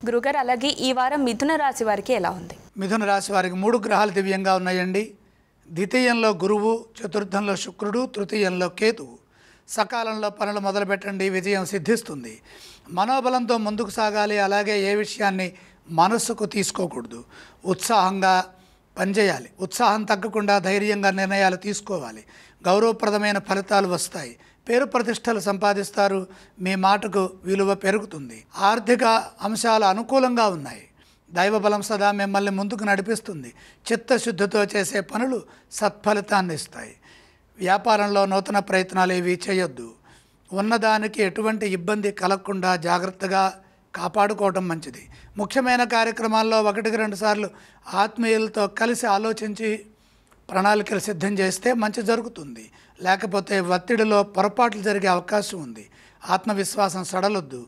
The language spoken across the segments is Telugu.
గురుగారు అలాగే ఈ వారం మిథున రాశి వారికి ఎలా ఉంది? మిథున రాశి వారికి 3 గ్రహాలు దివ్యంగా ఉన్నాయండి. ద్వితీయంలో గురువు, చతుర్థంలో శుక్రుడు, తృతీయంలో కేతువు. సకాలంలో పనులు మొదలుపెట్టండి, విజయం సిద్ధిస్తుంది. మనోబలంతో ముందుకు సాగాలి. అలాగే ఏ విషయాన్ని మనస్సుకు తీసుకోకూడదు. ఉత్సాహంగా పనిచేయాలి. ఉత్సాహం తగ్గకుండా ధైర్యంగా నిర్ణయాలు తీసుకోవాలి. గౌరవప్రదమైన ఫలితాలు వస్తాయి. పేరు ప్రతిష్టలు సంపాదిస్తారు. మీ మాటకు విలువ పెరుగుతుంది. ఆర్థిక అంశాలు అనుకూలంగా ఉన్నాయి. దైవబలం సదా మిమ్మల్ని ముందుకు నడిపిస్తుంది. చిత్తశుద్ధితో చేసే పనులు సత్ఫలితాన్ని ఇస్తాయి. వ్యాపారంలో నూతన ప్రయత్నాలు ఏవి చేయొద్దు. ఉన్నదానికి ఎటువంటి ఇబ్బంది కలగకుండా జాగ్రత్తగా కాపాడుకోవడం మంచిది. ముఖ్యమైన కార్యక్రమాల్లో 1-2 సార్లు ఆత్మీయులతో కలిసి ఆలోచించి ప్రణాళికలు సిద్ధం చేస్తే మంచి జరుగుతుంది. లేకపోతే ఒత్తిడిలో పొరపాట్లు జరిగే అవకాశం ఉంది. ఆత్మవిశ్వాసం సడలొద్దు.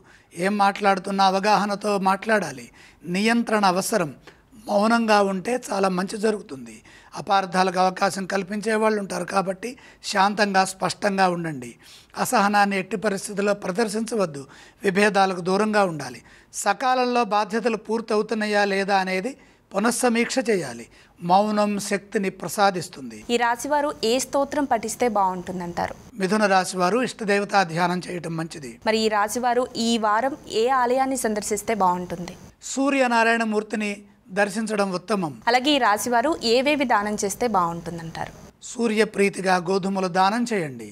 ఏం మాట్లాడుతున్నా అవగాహనతో మాట్లాడాలి. నియంత్రణ అవసరం. మౌనంగా ఉంటే చాలా మంచి జరుగుతుంది. అపార్థాలకు అవకాశం కల్పించే వాళ్ళు ఉంటారు కాబట్టి శాంతంగా స్పష్టంగా ఉండండి. అసహనాన్ని ఎట్టి పరిస్థితుల్లో ప్రదర్శించవద్దు. విభేదాలకు దూరంగా ఉండాలి. సకాలంలో బాధ్యతలు పూర్తవుతున్నాయా లేదా అనేది పునఃసమీక్ష చేయాలి. మౌనం శక్తిని ప్రసాదిస్తుంది. ఈ రాశివారు ఏ స్తోత్రం పఠిస్తే బాగుంటుందంటారు? మిథున రాశి వారు ఇష్టదేవతా ధ్యానం చేయటం మంచిది. మరి ఈ రాశివారు ఈ వారం ఏ ఆలయాన్ని సందర్శిస్తే బాగుంటుంది? సూర్యనారాయణ మూర్తిని దర్శించడం ఉత్తమం. అలాగే ఈ రాశివారు ఏవేవి దానం చేస్తే బాగుంటుందంటారు? సూర్యప్రీతిగా గోధుమలు దానం చేయండి.